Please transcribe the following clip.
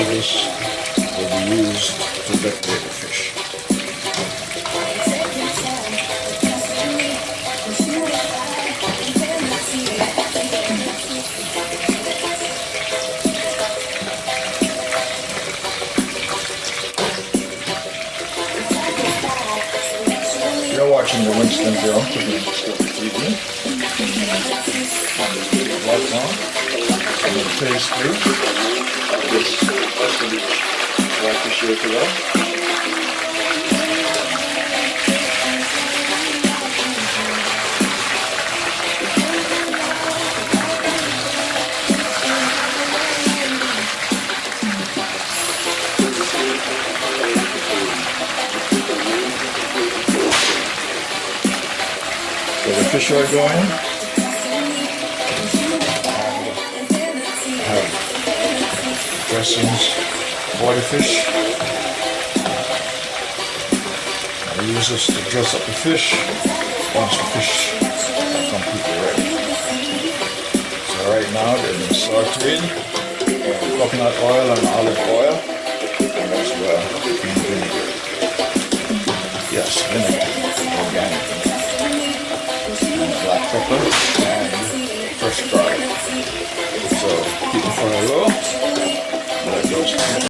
of this will be used to decorate the fish. You're watching the Winston Film for the TV. Right on. I'm going to taste through this black shaker there. So the fish are going. Dressings for the fish. I use this to dress up the fish once the fish are completely ready. So right now they're being sauteed with coconut oil and olive oil, and as well vinegar. Yes, vinegar, organic, and black pepper and fresh garlic. So keep the fire low. Let those